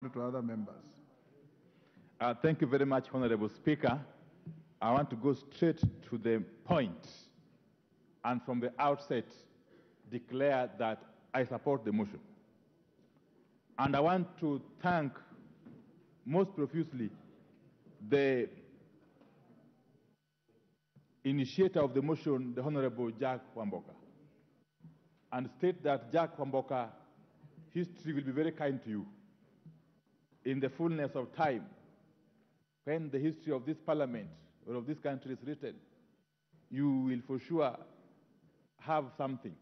to other members. Thank you very much, Honorable Speaker. I want to go straight to the point and from the outset declare that I support the motion. And I want to thank most profusely the initiator of the motion, the Honorable Jack Wamboka, and state that Jack Wamboka, history will be very kind to you. In the fullness of time, when the history of this parliament or of this country is written, you will for sure have something.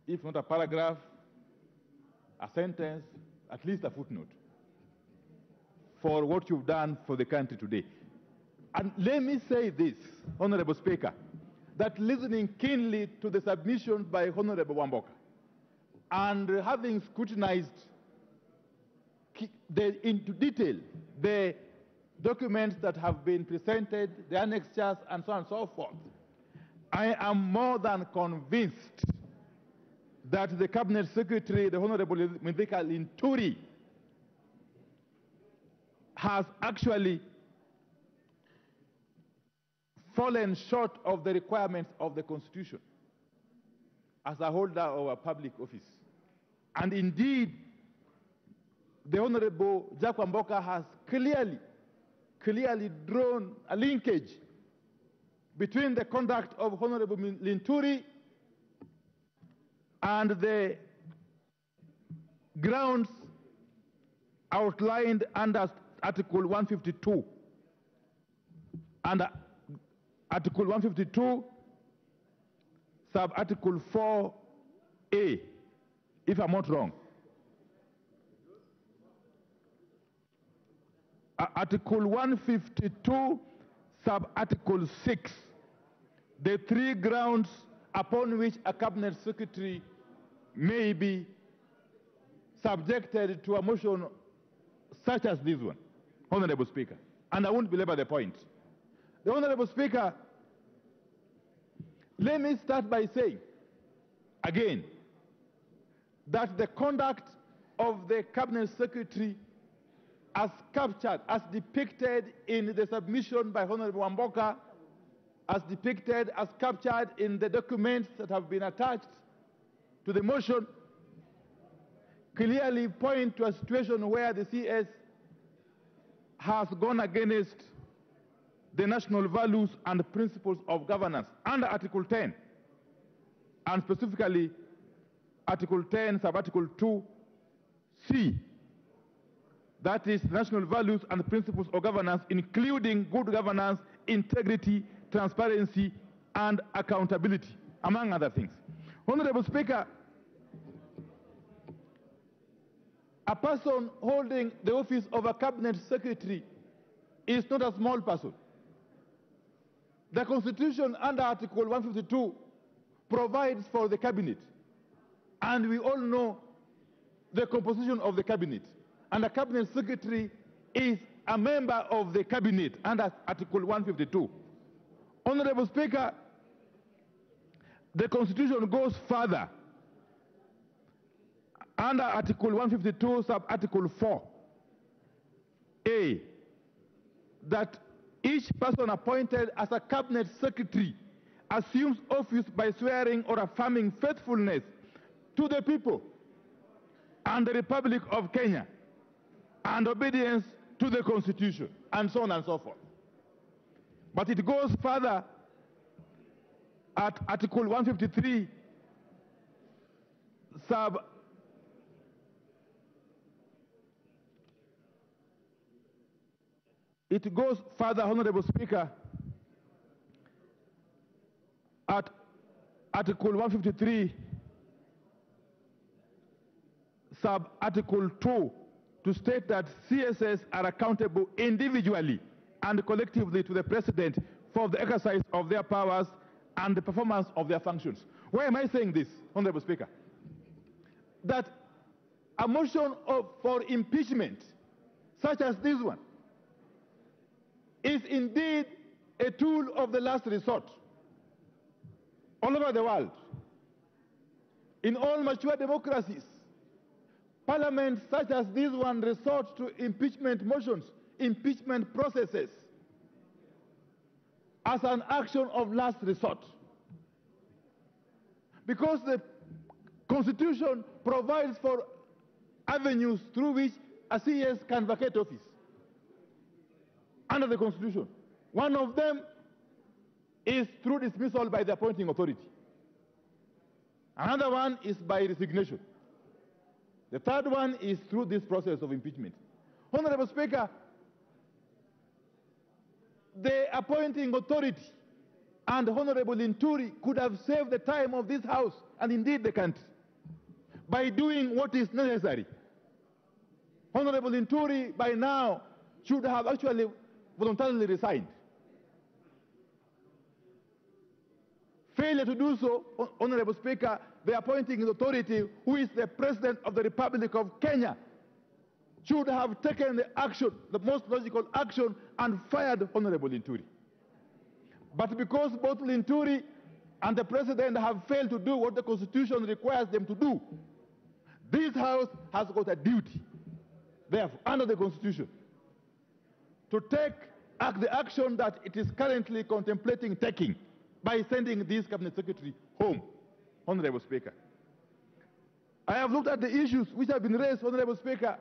If not a paragraph, a sentence, at least a footnote for what you've done for the country today. And let me say this, Honorable Speaker, that listening keenly to the submission by Honorable Wamboka and having scrutinized into detail the documents that have been presented, the annexures, and so on and so forth, I am more than convinced that the Cabinet Secretary, the Honorable Linturi, has actually fallen short of the requirements of the Constitution as a holder of a public office. And indeed, the Honorable Jack Wamboka has clearly drawn a linkage between the conduct of Honorable Linturi and the grounds outlined under Article 152. Under Article 152, sub-Article 4A, if I'm not wrong. Article 152, sub-Article 6, the three grounds upon which a Cabinet Secretary may be subjected to a motion such as this one, Honorable Speaker. And I won't belabor the point. The Honorable Speaker, let me start by saying, again, that the conduct of the Cabinet Secretary as captured, as depicted in the submission by Honorable Wamboka, as depicted, as captured in the documents that have been attached to the motion, clearly point to a situation where the CS has gone against the national values and principles of governance under Article 10, and specifically Article 10, sub-Article 2C. That is national values and principles of governance, including good governance, integrity, transparency, and accountability, among other things. Honorable Speaker, a person holding the office of a Cabinet Secretary is not a small person. The Constitution under Article 152 provides for the Cabinet, and we all know the composition of the Cabinet. And the Cabinet Secretary is a member of the Cabinet under Article 152. Honorable Speaker, the Constitution goes further. Under Article 152, sub-Article 4A, that each person appointed as a Cabinet Secretary assumes office by swearing or affirming faithfulness to the people and the Republic of Kenya, and obedience to the Constitution, and so on and so forth. But it goes further at Article 153, it goes further, Honorable Speaker, at Article 153, sub-Article 2, to state that CSS are accountable individually and collectively to the President for the exercise of their powers and the performance of their functions. Why am I saying this, Honorable Speaker? That a motion for impeachment, such as this one, is indeed a tool of the last resort all over the world. In all mature democracies, Parliament such as this one resort to impeachment motions, impeachment processes, as an action of last resort. Because the Constitution provides for avenues through which a CS can vacate office under the Constitution. One of them is through dismissal by the appointing authority. Another one is by resignation. The third one is through this process of impeachment. Honorable Speaker, the appointing authority and Honorable Linturi could have saved the time of this House and indeed the country by doing what is necessary. Honorable Linturi by now should have actually voluntarily resigned. Failure to do so, Honorable Speaker, the appointing authority, who is the President of the Republic of Kenya, should have taken the action, the most logical action, and fired Honorable Linturi. But because both Linturi and the President have failed to do what the Constitution requires them to do, this House has got a duty, therefore, under the Constitution, to take the action that it is currently contemplating taking by sending this Cabinet Secretary home, Honorable Speaker. I have looked at the issues which have been raised, Honorable Speaker.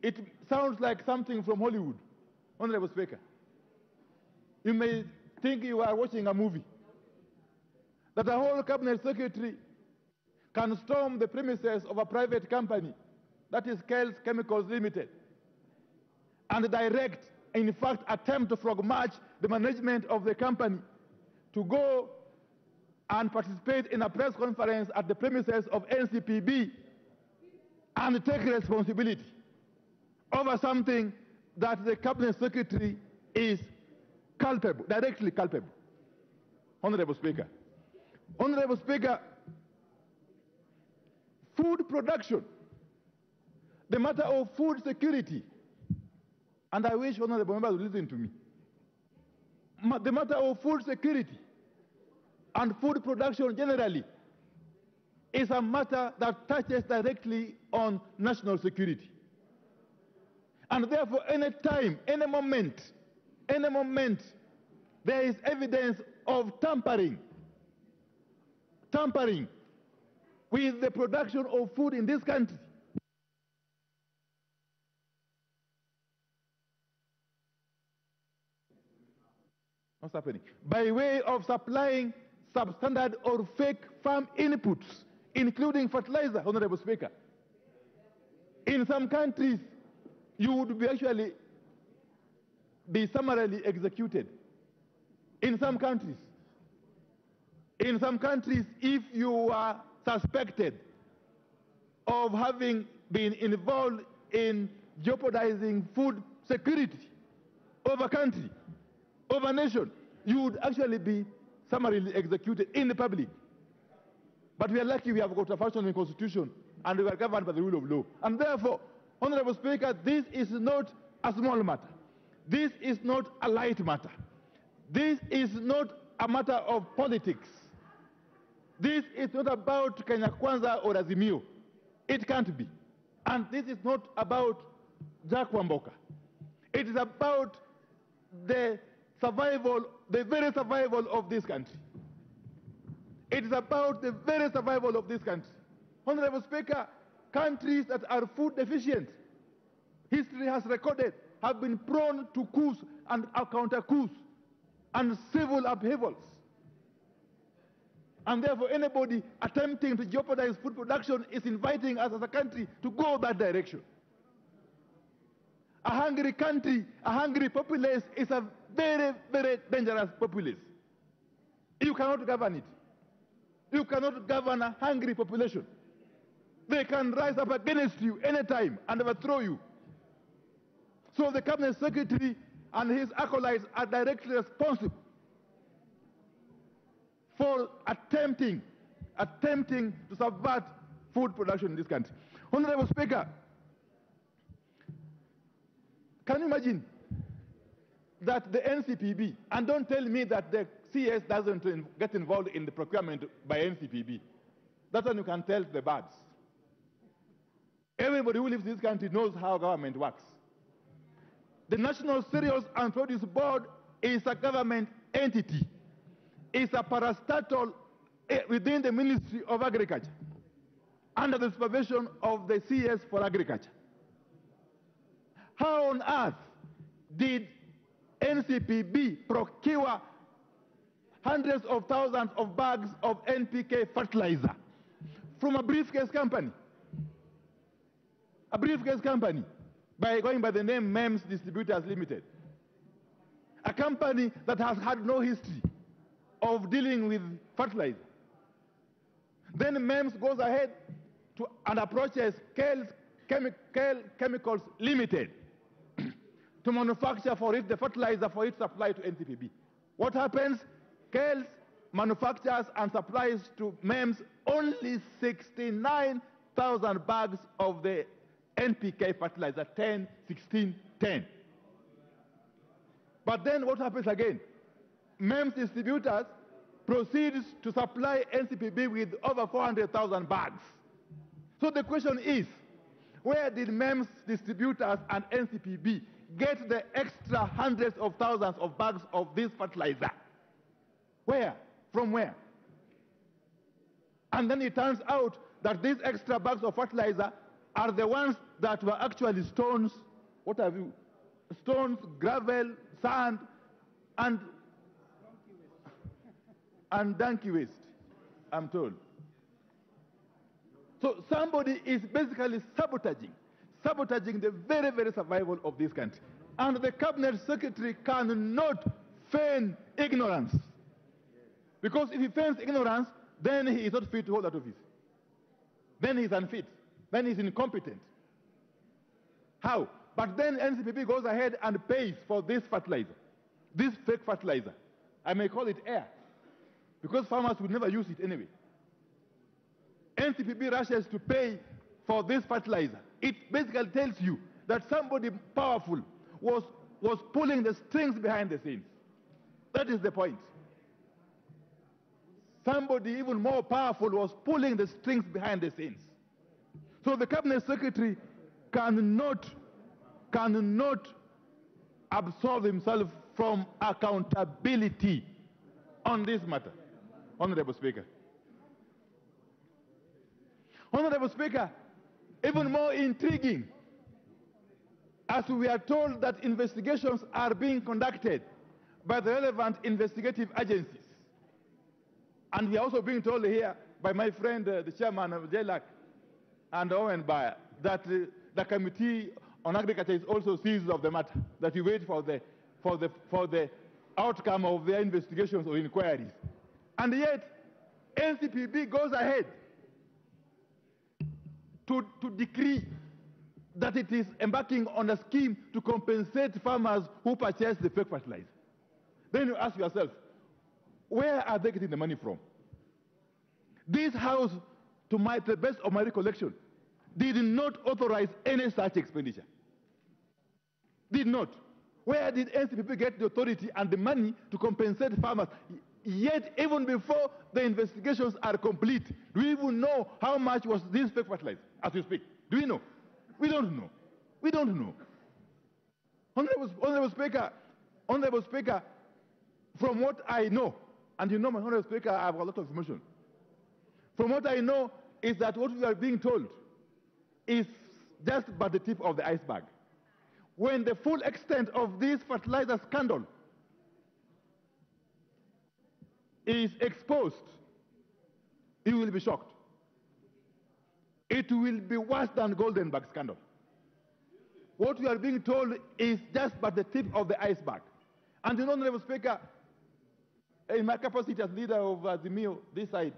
It sounds like something from Hollywood, Honorable Speaker. You may think you are watching a movie, that a whole Cabinet Secretary can storm the premises of a private company, that is Kells Chemicals Limited, and direct, in fact, attempt to frog march the management of the company to go and participate in a press conference at the premises of NCPB and take responsibility over something that the Cabinet Secretary is culpable, directly culpable. Honorable Speaker. Honorable Speaker, food production, the matter of food security, and I wish honorable members would listen to me. The matter of food security and food production generally is a matter that touches directly on national security. And therefore, any time, any moment, there is evidence of tampering with the production of food in this country, what's happening? By way of supplying substandard or fake farm inputs, including fertilizer, Honorable Speaker. In some countries, you would actually be summarily executed. In some countries, if you are suspected of having been involved in jeopardizing food security of a country, of a nation, you would actually be summarily executed in the public. But we are lucky we have got a functioning constitution and we are governed by the rule of law. And therefore, Honorable Speaker, this is not a small matter. This is not a light matter. This is not a matter of politics. This is not about Kenya Kwanza or Azimio. It can't be. And this is not about Jack Wamboka. It is about the survival, the very survival of this country. It is about the very survival of this country. Honorable Speaker, countries that are food deficient, history has recorded, have been prone to coups and counter-coups and civil upheavals. And therefore, anybody attempting to jeopardize food production is inviting us as a country to go that direction. A hungry country, a hungry populace is a very, very dangerous populace. You cannot govern it. You cannot govern a hungry population. They can rise up against you anytime and overthrow you. So the Cabinet Secretary and his acolytes are directly responsible for attempting to subvert food production in this country. Honorable Speaker, can you imagine that the NCPB, and don't tell me that the CS doesn't get involved in the procurement by NCPB. That's when you can tell the birds. Everybody who lives in this country knows how government works. The National Cereals and Produce Board is a government entity. It's a parastatal within the Ministry of Agriculture, under the supervision of the CS for Agriculture. How on earth did NCPB procure hundreds of thousands of bags of NPK fertilizer from a briefcase company? A briefcase company, by going by the name MEMS Distributors Limited. A company that has had no history of dealing with fertilizer. Then MEMS goes ahead and approaches Kale Chemicals Limited to manufacture for it the fertilizer for its supply to NCPB. What happens? Kale manufactures and supplies to MEMS only 69,000 bags of the NPK fertilizer, 10, 16, 10. But then what happens again? MEMS distributors proceeds to supply NCPB with over 400,000 bags. So the question is, where did MEMS distributors and NCPB get the extra hundreds of thousands of bags of this fertilizer? Where? From where? And then it turns out that these extra bags of fertilizer are the ones that were actually stones. What have you? Stones, gravel, sand, and donkey waste, I'm told. So somebody is basically sabotaging the very, very survival of this country. And the cabinet secretary cannot feign ignorance. Because if he feigns ignorance, then he is not fit to hold that office. Then he's unfit. Then he's incompetent. How? But then NCPB goes ahead and pays for this fertilizer, this fake fertilizer. I may call it air, because farmers would never use it anyway. NCPB rushes to pay for this fertilizer. It basically tells you that somebody powerful was pulling the strings behind the scenes. That is the point. Somebody even more powerful was pulling the strings behind the scenes. So the cabinet secretary cannot absolve himself from accountability on this matter. Honorable Speaker. Honorable Speaker, even more intriguing, as we are told that investigations are being conducted by the relevant investigative agencies. And we are also being told here by my friend, the chairman of JLAC and Owen Bayer, that the Committee on Agriculture is also seized of the matter, that we wait for the outcome of their investigations or inquiries. And yet, NCPB goes ahead to decree that it is embarking on a scheme to compensate farmers who purchase the fake fertilizer. Then you ask yourself, where are they getting the money from? This House, to the best of my recollection, did not authorize any such expenditure. Did not. Where did NCPB get the authority and the money to compensate farmers? Yet, even before the investigations are complete, do we even know how much was this fake fertilizer as we speak? Do we know? We don't know. We don't know. Honorable Speaker, from what I know, and you know, my Honorable Speaker, I have a lot of information. From what I know is that what we are being told is just but the tip of the iceberg. When the full extent of this fertilizer scandal is exposed, you will be shocked. It will be worse than Golden Bag scandal. What we are being told is just but the tip of the iceberg. And you know, Honorable Speaker, in my capacity as leader of the MIO, this side,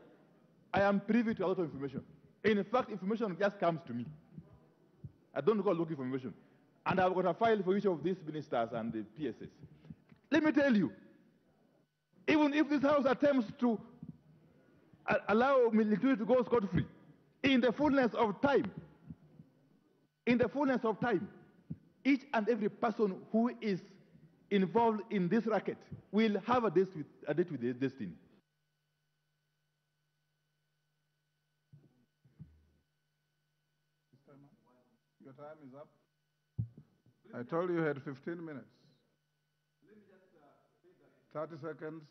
I am privy to a lot of information. In fact, information just comes to me. I don't go looking for information. And I've got a file for each of these ministers and the PSS. Let me tell you, even if this House attempts to allow Linturi to go scot-free, in the fullness of time, each and every person who is involved in this racket will have a date with their destiny. Your time is up. I told you you had 15 minutes. 30 seconds.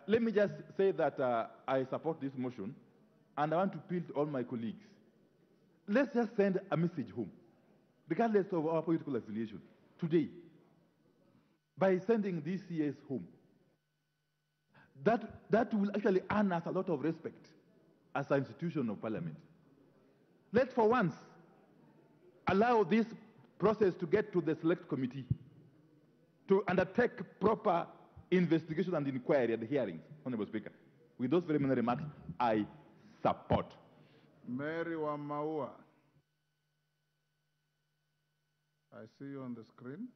Let me just say that I support this motion, and I want to appeal to all my colleagues. Let's just send a message home, regardless of our political affiliation, today, by sending these CS home. That will actually earn us a lot of respect as an institution of parliament. Let's for once allow this process to get to the select committee to undertake proper investigation and inquiry at the hearings, Honorable Speaker. With those preliminary remarks, I support. Mary Wamaua. I see you on the screen.